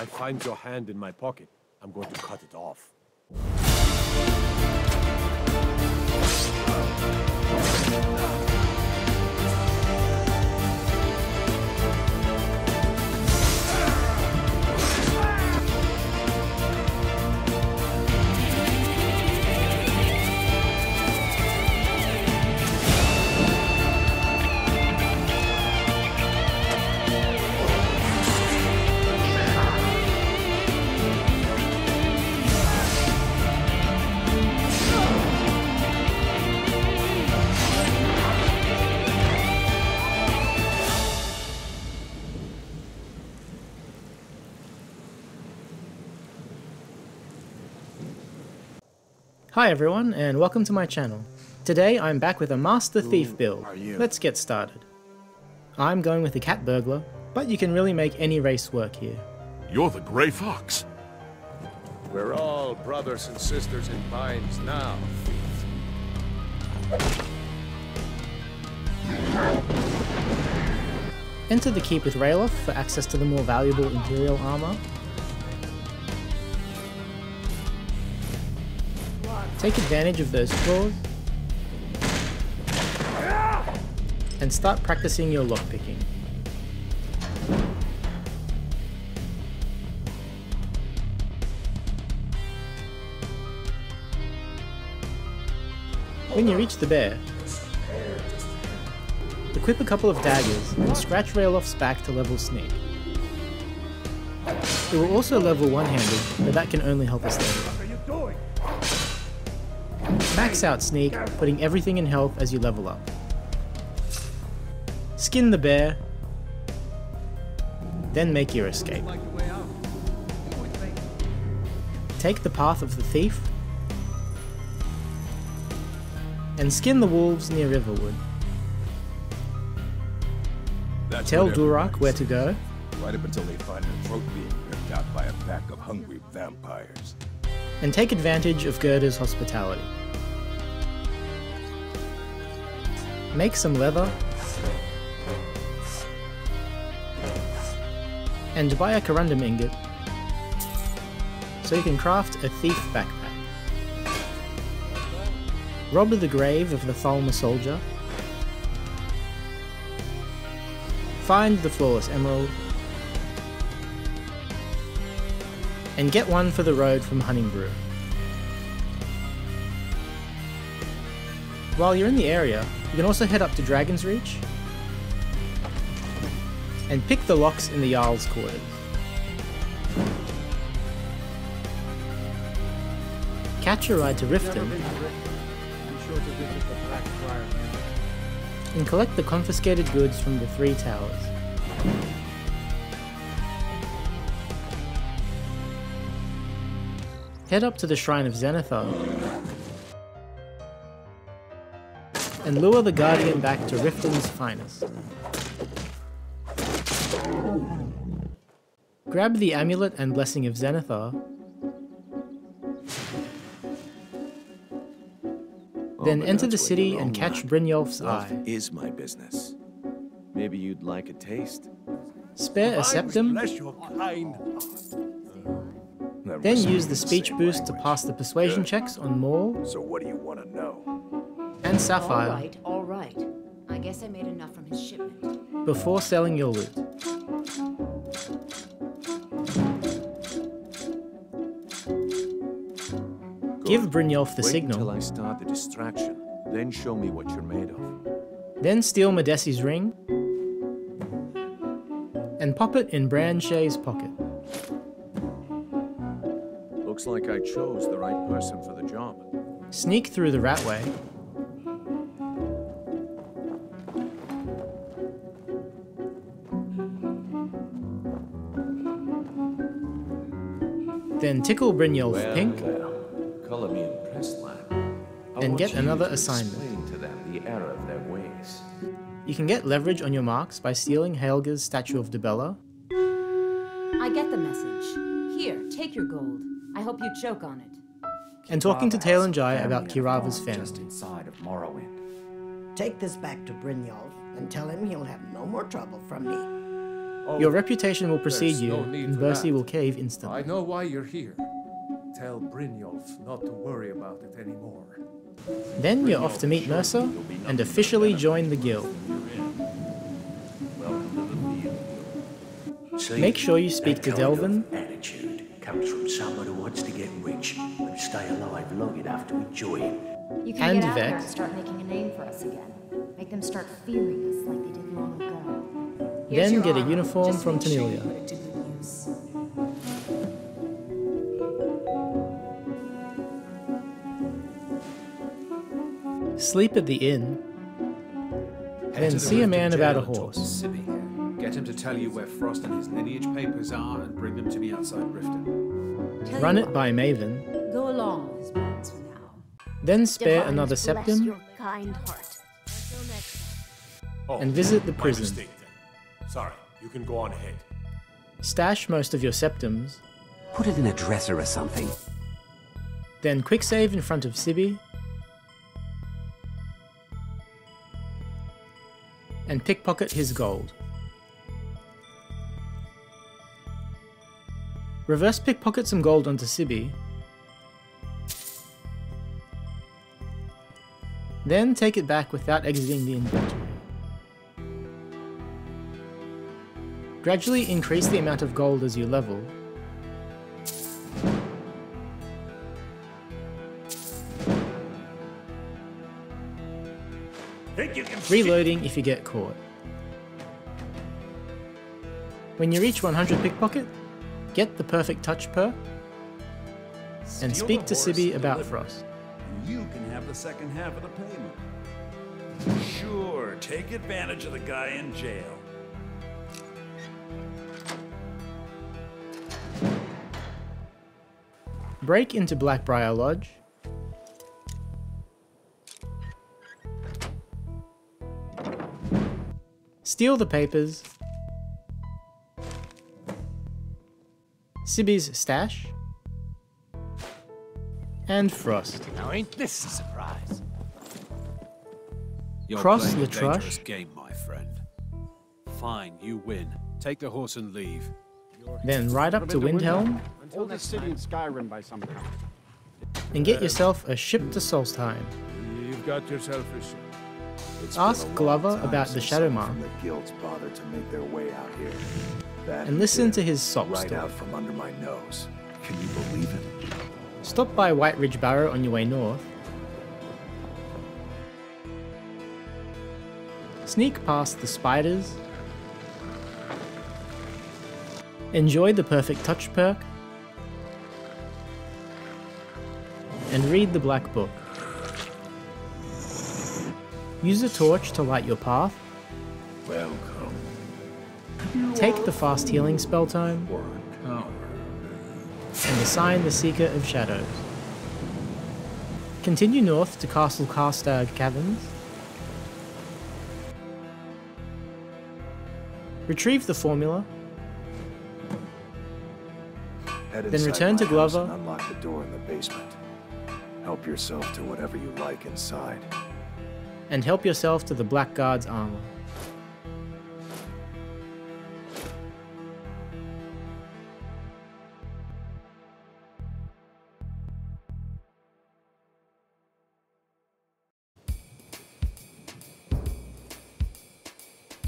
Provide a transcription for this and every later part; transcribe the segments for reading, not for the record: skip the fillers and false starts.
I find your hand in my pocket, I'm going to cut it off. Hi everyone, and welcome to my channel. Today I'm back with a Master Thief build. Let's get started. I'm going with the Cat Burglar, but you can really make any race work here. You're the Grey Fox. We're all brothers and sisters in binds now. Enter the Keep with Ralof for access to the more valuable Imperial armor. Take advantage of those claws, and start practicing your lockpicking. When you reach the bear, equip a couple of daggers and scratch Ralof's back to level Sneak. It will also level one-handed, but that can only help us later. Max out Sneak, putting everything in health as you level up. Skin the bear, then make your escape. Take the path of the thief, and skin the wolves near Riverwood. Tell Durak where to go, Right up until they find their throat being ripped out by a pack of hungry vampires. and take advantage of Gerda's hospitality. Make some leather, and buy a corundum ingot, so you can craft a thief backpack. Rob the grave of the Thalmor soldier, find the flawless emerald, and get one for the road from Hunningbrew. While you're in the area, you can also head up to Dragon's Reach and pick the locks in the Jarl's quarters. Catch a ride to Riften and collect the confiscated goods from the 3 towers. Head up to the Shrine of Zenithar and lure the Guardian back to Riften's finest. Grab the Amulet and Blessing of Zenithar, then enter the city and catch Brynjolf's eye. Is my business. Maybe you'd like a taste. Spare a septum, then use the speech boost to pass the persuasion checks on Maul So what do you want to know? and Sapphire All right. I guess I made enough from his shipment. before selling your loot. Give Brynjolf the Wait signal, until I start the distraction, then show me what you're made of. then steal Madessi's ring and pop it in Bran Shay's pocket. Looks like I chose the right person for the job. Sneak through the Ratway then tickle Brynjolf pink Color me impressed, lad. and get another assignment. Explain to them the error of their ways. You can get leverage on your marks by stealing Helga's Statue of Dibella, I get the message. Here, take your gold. I hope you choke on it. and talking to Tail and Jai about Kirava's family. Just inside of Morrowind. Take this back to Brynjolf and tell him he'll have no more trouble from me. Your reputation will precede there's you, no need and for Bercy that. will cave instantly. I know why you're here. Tell Brynjolf not to worry about it anymore. Then you're off to meet Mercer and officially join the guild. Make sure you speak to Delvin. Attitude comes from someone who wants to get rich and stay alive long enough to enjoy it. You can And get out there and Vex. start making a name for us again. Make them start fearing us like they did long ago. Then get a uniform from Tanelia. Sleep at the inn. Then see a man about a horse. Get him to tell you where Frost and his lineage papers are and bring them to me outside Riften. Run it by Maven. Go along with his plans for now. Then spare Divines another bless septum your kind heart. Until next time. and visit the My prison. mistake then. Sorry, you can go on ahead. Stash most of your septums. Put it in a dresser or something. Then quick save in front of Sibi. And pickpocket his gold. Reverse pickpocket some gold onto Sibi. Then take it back without exiting the inventory. Gradually increase the amount of gold as you level. Reloading if you get caught. When you reach 100 pickpocket, get the perfect touch perk and speak to Sibi about Frost. And you can have the second half of the payment. Sure, take advantage of the guy in jail. Break into Blackbriar Lodge. Steal the papers. Sibi's stash. And Frost. Now ain't this a surprise? You're Cross playing a the dangerous Trush. game, my friend. Fine, you win. Take the horse and leave. Then ride up to Windhelm Oldest city in Skyrim by some count. and get yourself a ship to Solstheim. You've got yourself a ship. Ask Glover about the Shadow Mark The guilds bothered to make their way out here. That and listen to his sob right story. out from under my nose. Can you believe it? Stop by White Ridge Barrow on your way north. Sneak past the spiders. Enjoy the perfect touch perk. And read the Black Book. Use a torch to light your path. Welcome. Take the fast healing spell tome. And assign the Seeker of Shadows. Continue north to Castle Karstag Caverns. Retrieve the formula. Head Then inside return to my house Glover. and unlock the door in the basement. Help yourself to whatever you like inside. And help yourself to the Blackguard's armor.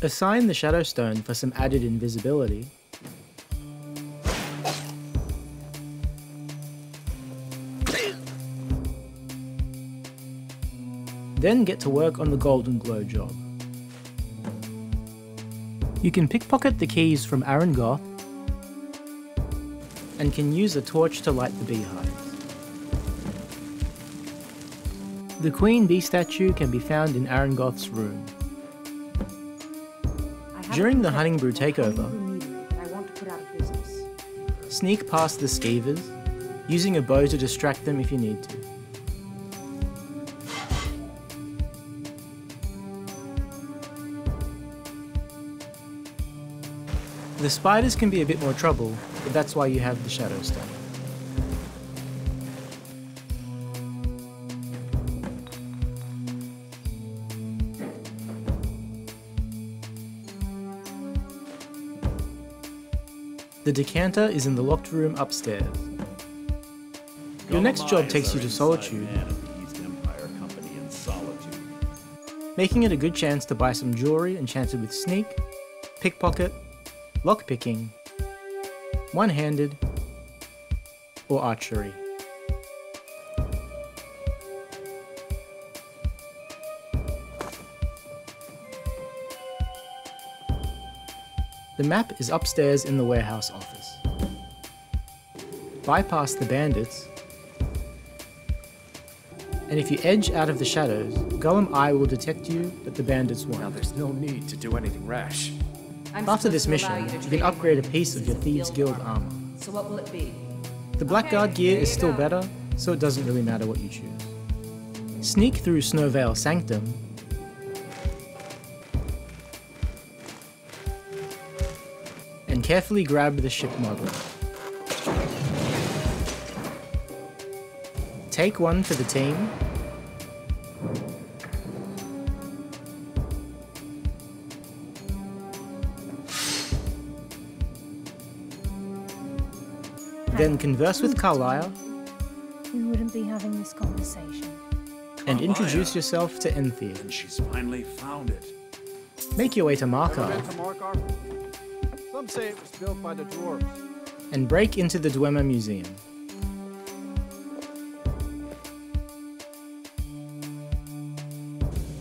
Assign the Shadow Stone for some added invisibility. Then get to work on the Golden Glow job. You can pickpocket the keys from Arangoth and can use a torch to light the beehives. The Queen Bee statue can be found in Arangoth's room. During the Hunting Brew takeover, I want to put out of business. sneak past the Skeevers, using a bow to distract them if you need to. The spiders can be a bit more trouble, but that's why you have the Shadow Stone. decanter is in the locked room upstairs. Your next job takes you to Solitude, making it a good chance to buy some jewelry enchanted with sneak, pickpocket, lockpicking, one-handed, or archery. The map is upstairs in the warehouse office. Bypass the bandits, and if you edge out of the shadows, Golem Eye will detect you that the bandits won. Now there's no need to do anything rash. After this mission, you can upgrade a piece of your Thieves Guild armor. So what will it be? The Blackguard gear is still better, so it doesn't really matter what you choose. Sneak through Snowvale Sanctum, and carefully grab the ship model. Take one for the team, then converse with Carlisle, We wouldn't be having this conversation. and introduce yourself to Enthea. And she's finally found it. Make your way to Ever Markar, been to Markar? Some say it was built by the dwarves. and break into the Dwemer Museum.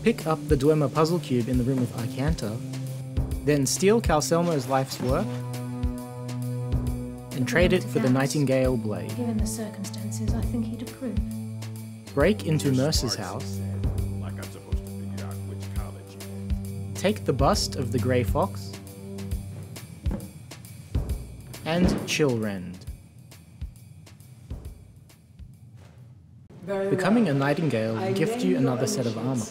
Pick up the Dwemer puzzle cube in the room with Icanta, then steal Calcelmo's life's work, and trade it for the Nightingale blade. Given the circumstances, I think he'd approve. Break into Mercer's house, Like I'm supposed to figure out which college you're in. take the bust of the Grey Fox, and Chillrend. Becoming a Nightingale will gift you another set of armor,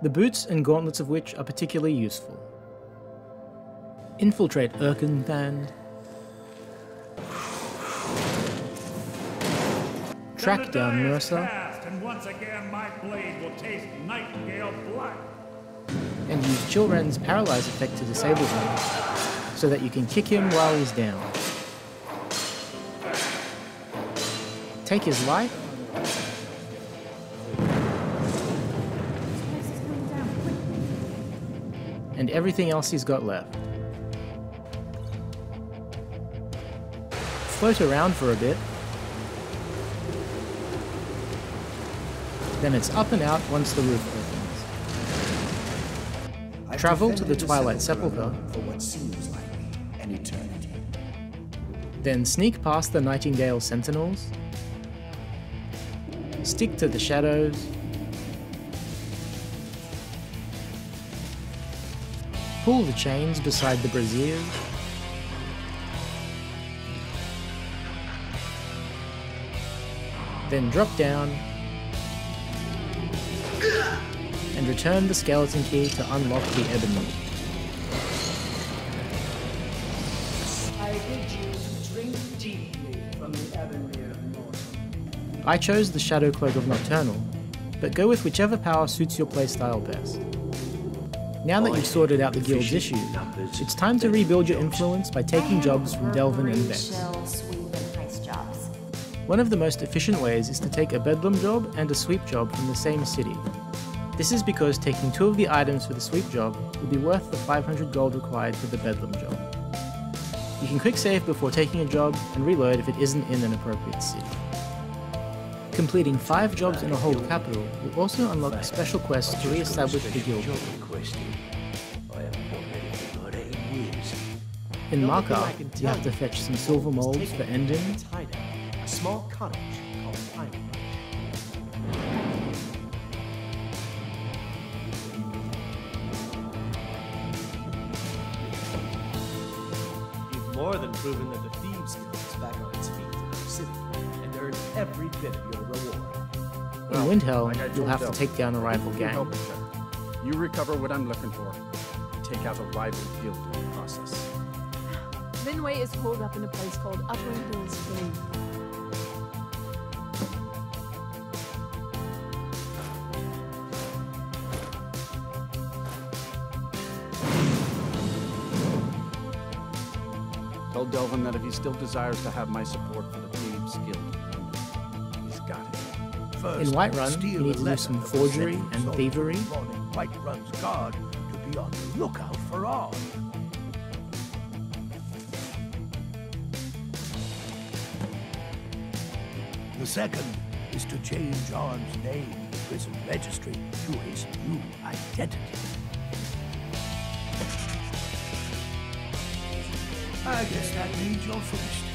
the boots and gauntlets of which are particularly useful. Infiltrate Erkenthand, track down Mercer, And once again, my blade will taste Nightingale blood. and use Chillrend's paralyze effect to disable him, so that you can kick him while he's down. Take his life, and everything else he's got left. Float around for a bit, then it's up and out once the roof opens. Travel to the Twilight Sepulchre, For what seems like an eternity. then sneak past the Nightingale Sentinels, stick to the shadows, pull the chains beside the braziers, then drop down and return the skeleton key to unlock the ebony. I bid you to drink deeply from the ebony of mortal. I chose the Shadow Cloak of Nocturnal, but go with whichever power suits your playstyle best. Now that you've sorted out the guild's issues, it's time to rebuild your influence by taking jobs from Delvin and Vex. Shell, sweep, and heist jobs. One of the most efficient ways is to take a bedlam job and a sweep job from the same city. This is because taking 2 of the items for the sweep job will be worth the 500 gold required for the bedlam job. You can quick save before taking a job and reload if it isn't in an appropriate city. Completing 5 jobs in a whole capital will also unlock special quests to re-establish the guild. In Markar, you have to fetch some silver molds for Endin, A small cottage called Island. You've more than proven that the Thieves Guild is back on its feet in our city, and earned every bit of your reward. In Windhelm, like I you'll told have to Delvin, take down a rival we gang. help each other. You recover what I'm looking for. Take out a rival guild in the process. Vinway is holed up in a place called Upper Hills Cave. Tell Delvin that if he still desires to have my support for the Thieves Guild, he's got it. In Whiterun, you need to do some forgery and thievery. Whiterun's guard to be on the lookout for all. The second is to change Arn's name in the prison registry to his new identity. I guess that means you're finished.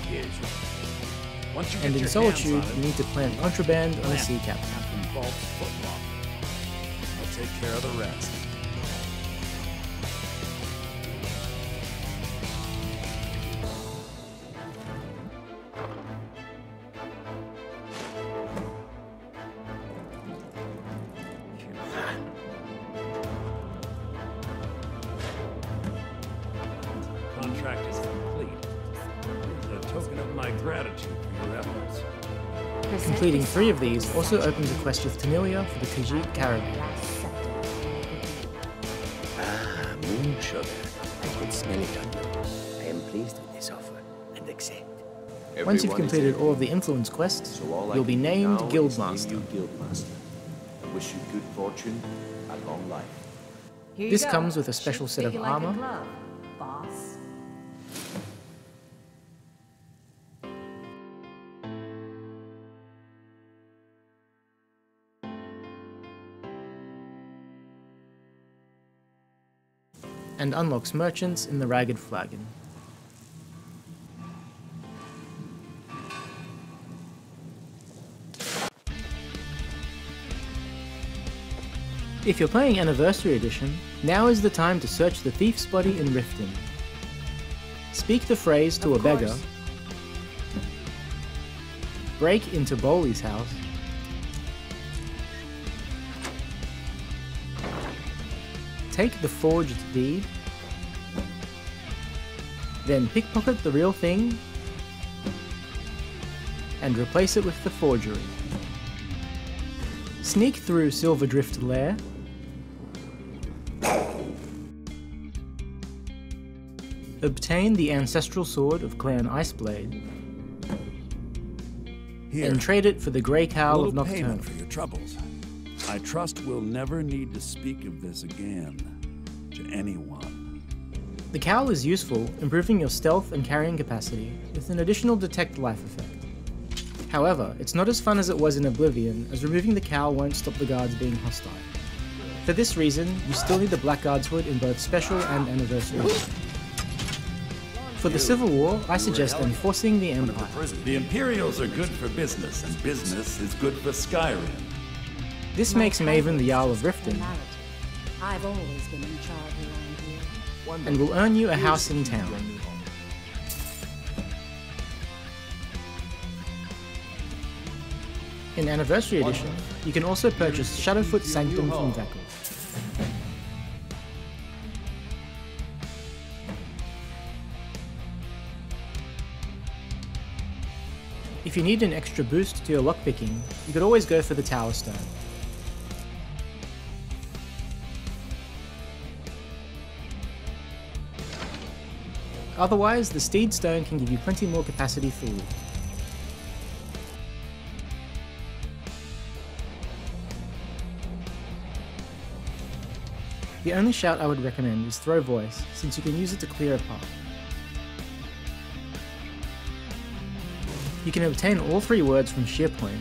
Here's your... Once you And get in your Solitude, hands on you it, need to plant contraband on a sea captain. Captain Vault's footlocker. I'll take care of the rest. Contract is complete. A token of my gratitude for your efforts. Completing 3 of these also opens a quest with Tanilia for the Khajiit Caravan. Ah, moon sugar. I can smell it on you. I am pleased with this offer and accept. Once you've completed all of the influence quests, you'll be named Guildmaster. I wish you good fortune and long life. This comes with a special set of armor, boss. and unlocks merchants in the Ragged Flagon. If you're playing Anniversary Edition, now is the time to search the Thief's Body in Riften. Speak the phrase to a beggar, break into Bowley's house, take the forged deed, then pickpocket the real thing, and replace it with the forgery. Sneak through Silverdrift Lair, obtain the ancestral sword of Clan Iceblade, and trade it for the Grey Cowl of Nocturne. Payment for your troubles. I trust we'll never need to speak of this again to anyone. The cowl is useful, improving your stealth and carrying capacity, with an additional detect life effect. However, it's not as fun as it was in Oblivion, as removing the cowl won't stop the guards being hostile. For this reason, you still need the Blackguard's hood in both Special and Anniversary Edition. For the Civil War, I suggest enforcing the Empire. The Imperials are good for business, and business is good for Skyrim. This makes Maven the Jarl of Riften, I've always been in charge around here. and will earn you a house in town. In Anniversary Edition, you can also purchase Shadowfoot Sanctum from Vekal. If you need an extra boost to your lockpicking, you could always go for the Tower Stone. Otherwise, the Steed Stone can give you plenty more capacity for loot. The only shout I would recommend is Throw Voice, since you can use it to clear a path. You can obtain all 3 words from Sheerpoint,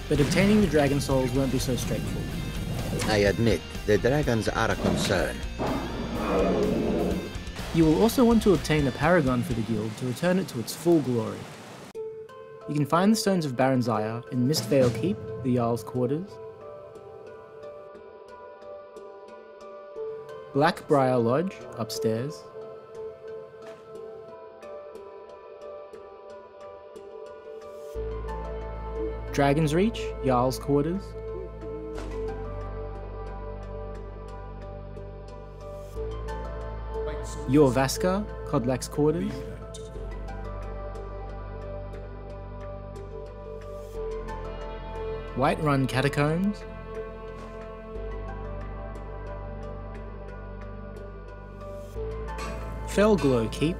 but obtaining the Dragon Souls won't be so straightforward. I admit, the dragons are a concern. You will also want to obtain a Paragon for the guild to return it to its full glory. You can find the Stones of Barenziah in Mistvale Keep, the Jarl's quarters, Blackbriar Lodge, upstairs, Dragon's Reach, Jarl's quarters, Jorvaska, Kodlak's quarters, Whiterun Catacombs, Felglow Keep,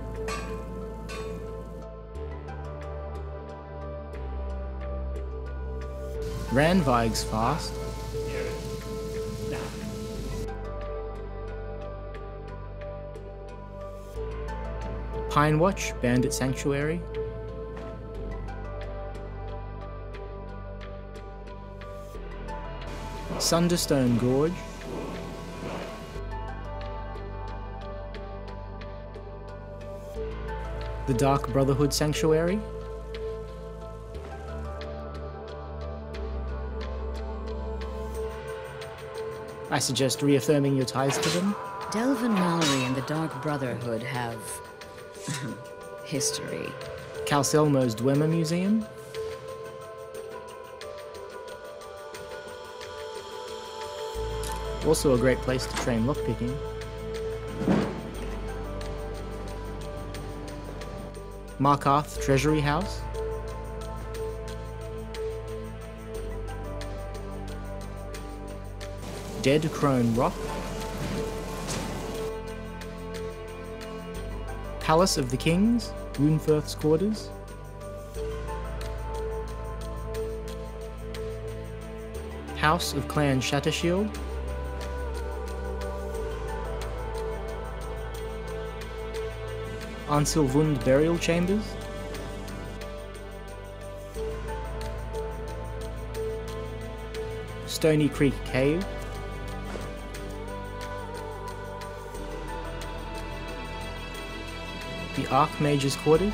Ranvig's Fast, Pinewatch Bandit Sanctuary, Sunderstone Gorge, the Dark Brotherhood Sanctuary, I suggest reaffirming your ties to them. Delvin Mallory and the Dark Brotherhood have history. Calselmo's Dwemer Museum, also a great place to train lockpicking. Markarth Treasury House, Dead Crone Rock, Palace of the Kings, Runefirth's Quarters, House of Clan Shattershield, Ansilvund Burial Chambers, Stony Creek Cave, the Archmage's Quarters,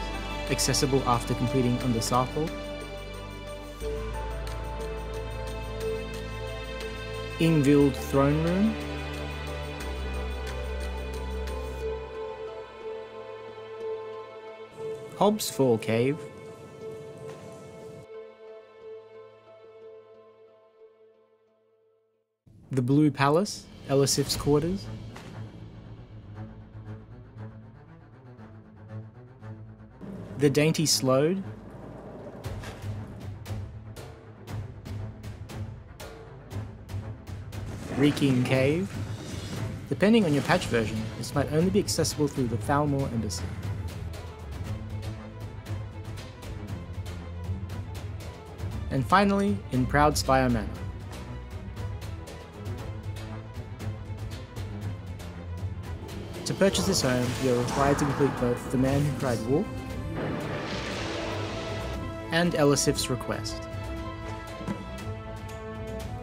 accessible after completing Under Sarthal, Ingvild Throne Room, Hobbs Fall Cave, the Blue Palace, Elisif's Quarters, the Dainty Slode, Reeking Cave. Depending on your patch version, this might only be accessible through the Thalmor Embassy. And finally, in Proudspire Manor. To purchase this home, you are required to complete both The Man Who Cried Wolf and Elisif's Request.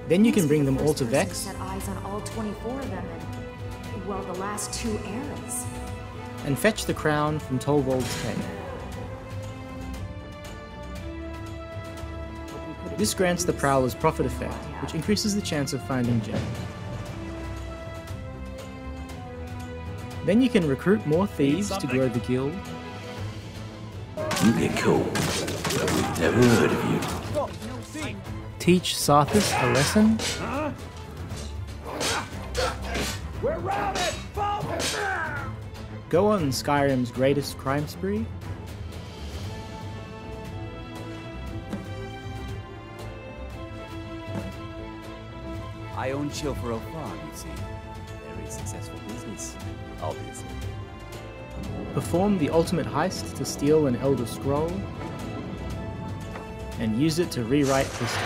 Then you can bring them all to Vex. Set eyes on all 24 of them in, well, the last 2 eras. And fetch the crown from Tolvold's Cave. This grants the Prowler's Profit Effect, which increases the chance of finding gems. Then you can recruit more thieves to grow the guild. You get cool. We've never heard of you. Teach Sarthis a lesson. We're routed! Go on Skyrim's greatest crime spree. I own Chilfaro Farm, you see. Very successful business, obviously. Perform the ultimate heist to steal an Elder Scroll. And use it to rewrite history.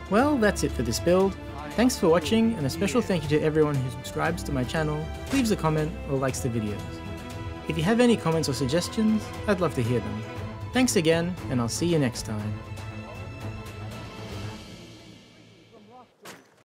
Well, that's it for this build. Thanks for watching, and a special thank you to everyone who subscribes to my channel, leaves a comment, or likes the videos. If you have any comments or suggestions, I'd love to hear them. Thanks again, and I'll see you next time.